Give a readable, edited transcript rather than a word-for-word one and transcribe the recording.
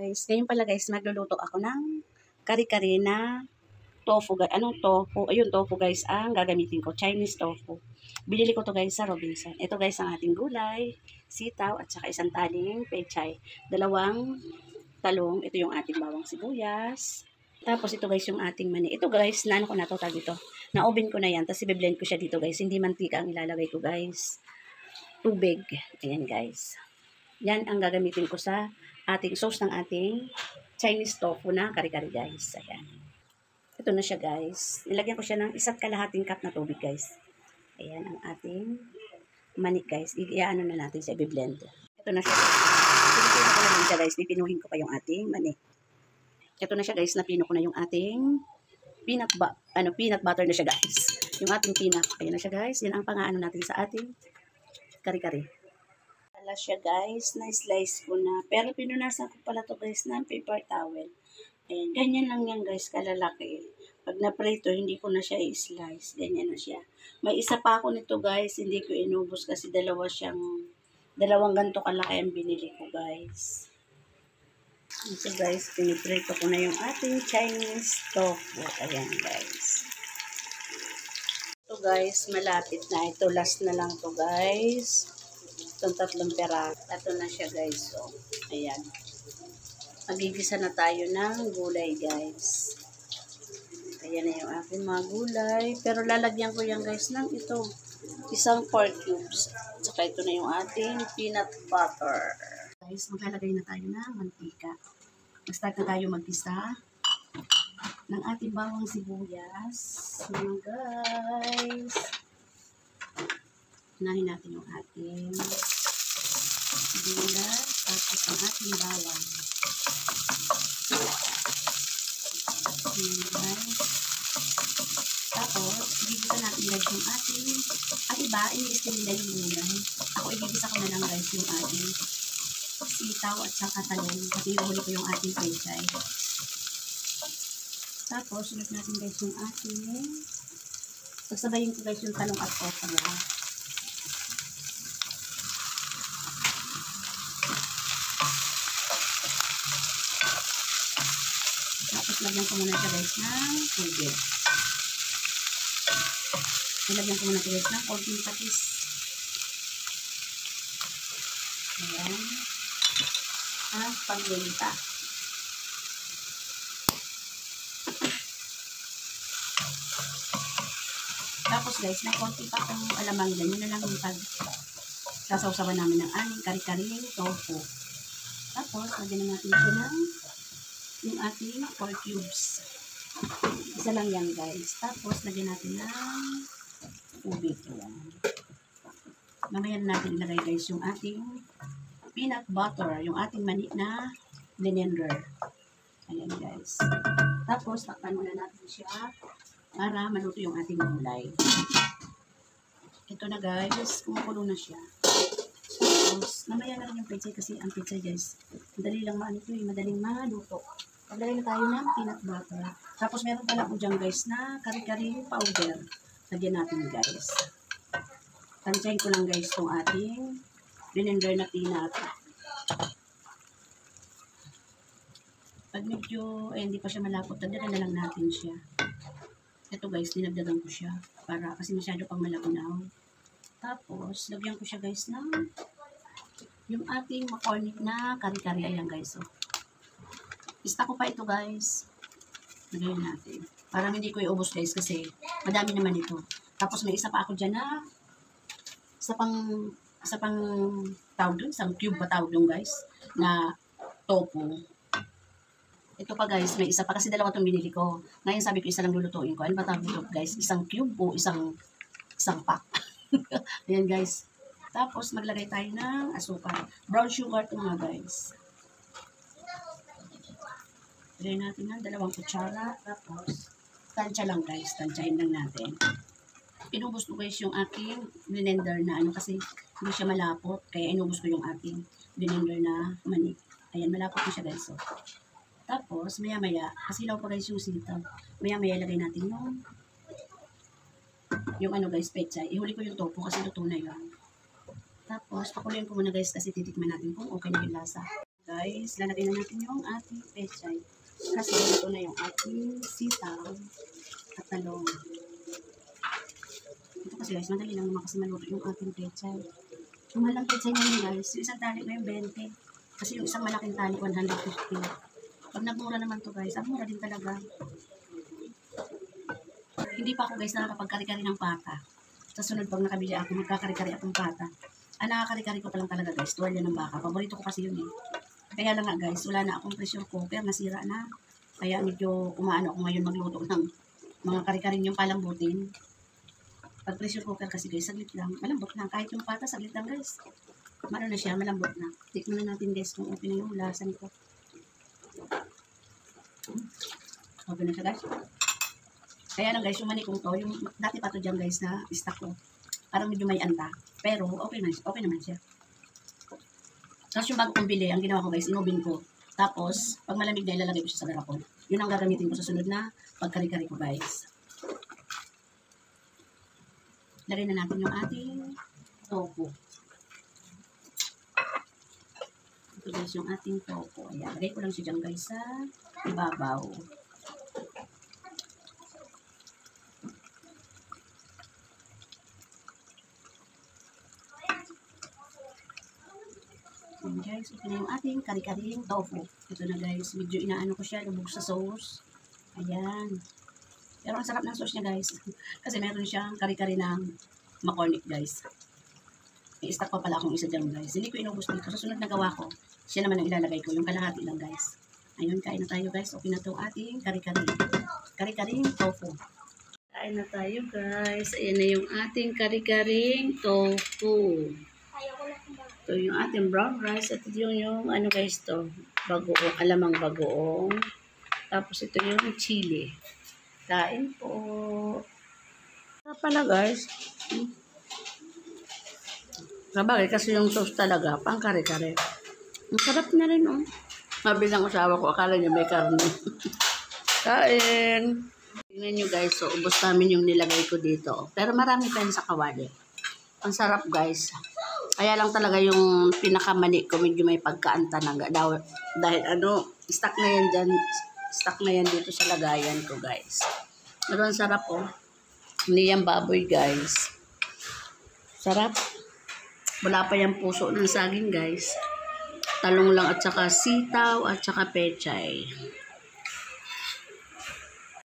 guys, ngayon pala guys, magluluto ako ng kari-kari na tofu. Anong tofu? Ayun, tofu guys, ang gagamitin ko. Chinese tofu. Binili ko to guys sa Robinson. Ito guys, ang ating gulay, sitaw, at saka isang taling pechay. Dalawang talong. Ito yung ating bawang sibuyas. Tapos ito guys, yung ating mani. Ito guys, naano ko na to, tag ito. Na-oven ko na yan, tapos i-blend ko siya dito guys. Hindi mantika ang ilalagay ko guys. Tubig. Ayan guys. Yan ang gagamitin ko sa ating sauce ng ating Chinese tofu na kari-kari guys. Ayan. Ito na siya guys. Nilagyan ko siya ng 1.5 cup na tubig guys. Ayan ang ating manik guys. Iaano na natin siya, i-blend. Ito na siya. Pinipino ko na rin siya guys. Pipinuhin ko pa yung ating manik. Ito na siya guys. Napino ko na yung ating peanut butter na siya guys. Yung ating peanut. Ayan na siya guys. Yan ang pang-aano natin sa ating kari-kari. Wala siya guys, na-slice ko na. Pero pinunasan ko pala to guys ng paper towel. Ayan, ganyan lang yan guys, kalalaki. Pag na-prito, hindi ko na siya i-slice. Ganyan na siya. May isa pa ako nito guys, hindi ko inubos kasi dalawang ganito kalaki ang binili ko guys. Ito guys, piniprito ko na yung ating Chinese tofu. Ayan guys. Ito guys, malapit na. Ito, last na lang to guys. Itong 3 peraso. Ito na siya guys. So, ayan. Magigisa na tayo ng gulay guys. Ayan na yung aking mga gulay. Pero lalagyan ko yan guys ng ito. Isang 4 cubes. Saka ito na yung ating peanut butter. Guys, maglalagay na tayo ng mantika. Mag-start na tayo mag-isa ng ating bawang sibuyas. Ayan guys. Unahin natin yung ating sibuyas, tapos ang ating bawang. Ayan guys. Tapos, igigisa natin guys yung ating, ang iba, iniis nila yung gulay. Ako, igigisa ko na lang guys yung ating sitaw at saka talong. Kasi ihuli ko yung ating pechay. Tapos, sunod natin guys yung ating, pagsabayin ko guys yung talong at okra. Lagyan ko muna siya guys ng tubig. Nilagyan ko muna siya guys ng konting patis. Ayan. At pagbenta. Tapos guys, may konti pa akong alamang dyan. Yun na lang yung sasawsawan namin ng aming kari-kari tofu. Tapos, lagyan na natin siya ng yung ating 4 cubes. Isa lang yan guys. Tapos, lagyan natin ng tubig. Ayan. Mamaya na natin ilagay guys yung ating peanut butter. Yung ating mani na blender. Ayan guys. Tapos, takpan muna natin siya para maluto yung ating gulay. Ito na guys. Kumukulo na siya. Tapos, mamaya na rin yung pechay kasi ang pechay guys, madali lang madaling maluto. Maglagay na tayo ng peanut butter. Tapos meron pala po dyan guys na kari-kari powder. Lagyan natin guys. Tansyahin ko lang guys itong ating blender na peanut. Pag medyo hindi pa siya malapot, tagdagan na lang natin siya. Ito guys, dinagdagan ko siya para kasi masyado pang malagunaw. Tapos, lagyan ko siya guys ng yung ating McCormick na kari-kari. Ayan guys. Oh. Ista ko pa ito guys. Lagyan natin. Para hindi ko iubos guys kasi madami naman ito. Tapos may isa pa ako dyan na isa pang tawag doon. Isang cube pa tawag doon guys na tofu. Ito pa guys, may isa pa kasi dalawa itong binili ko. Ngayon sabi ko isa lang lulutuin ko. Ano ba tawag ito guys? Isang cube o isang pack. Ayan guys. Tapos maglagay tayo ng asukal. Brown sugar ito mga guys. Lagay natin ng 2 kutsara. Tapos, tansya lang guys. Tansyahin lang natin. Inubos ko guys yung aking blender na kasi hindi siya malapot. Kaya inubos ko yung aking blender na manik. Ayan, malapot na siya guys. So. Tapos, maya-maya, kasi ilaw pa guys yung sitaw. Maya-maya lagay natin yung guys, pechay. Ihuli ko yung tofu kasi luto na yun. Tapos, pakuloyin ko muna guys kasi titikman natin kung okay na yung lasa. guys, lalagay na natin yung ating pechay. Kasi ito na yung ating sitaw at talong. Ito kasi guys, madali lang naman kasi maluto yung ating pechay. Yung malang pechay ngayon guys, yung isang tali ngayon 20. Kasi yung isang malaking tali 150. Pag nagmura naman to guys, ang mura din talaga. Hindi pa ako guys nakakapagkari-kari ng pata. Sa sunod pag nakabili ako, magkakari-kari akong pata. Ang nakakari-kari ko pa lang talaga guys, tuwalya ng baka. Paborito ko kasi yun eh. Kaya lang nga guys, wala na akong pressure cooker, nasira na. Kaya medyo umaano ako ngayon magluto ng mga kari-kari yung palambutin. Pag pressure cooker kasi guys, saglit lang. Malambot lang. Kahit yung pata, saglit lang guys. Mano na siya, malambot na. Tikman na natin guys kung okay na yung lasa nito. Okay na siya guys. Kaya lang guys, yung manikong to, yung dati pa to dyan guys na stock ko. Parang medyo may anta. Pero okay naman siya. Tapos yung bago kong bili, ang ginawa ko guys, inubin ko. Tapos, pag malamig na ilalagay ko siya sa garapon. Yun ang gagamitin ko sa sunod na pagkari-kari ko guys. Lagay na natin yung ating tofu. Ito guys yung ating tofu. Ayan, lagay ko lang siya dyan guys sa ibabaw. Ayan guys, ito na yung ating kari-karing tofu. Ito na guys, medyo inaano ko siya, lubog sa sauce. Ayan. Pero ang sarap ng sauce niya guys. Kasi meron siyang kari-kari ng McCormick guys. I-stack pa pala akong isa dyan guys. Hindi ko inubos dito. Sa sunod na gawa ko, siya naman ang ilalagay ko. Yung kalahati lang guys. Ayun, kain na tayo guys. Okay na itong ating kari-kari. Kari-karing tofu. Kain na tayo guys. Ayan na yung ating kari-karing tofu. Ito yung ating brown rice. At ito yung ano guys to. Bagoong, alamang bagoong. Tapos ito yung chili. Kain po. Sarap pala guys. Sabagay kasi yung sauce talaga, pang kare-kare. Ang sarap na rin oh. Mabilang asawa ko, akala niya may karne. Kain. Tingnan nyo guys, so ubos namin yung nilagay ko dito. Pero marami pa yun sa kawali. Ang sarap guys. Kaya lang talaga yung pinakamani ko, medyo may pagkaanta na dahil ano, stuck na yan dyan. Stuck na yan dito sa lagayan ko guys. Pero ang sarap oh. Hindi yan baboy guys. Sarap. Wala pa yung puso ng saging guys. Talong lang at saka sitaw at saka pechay.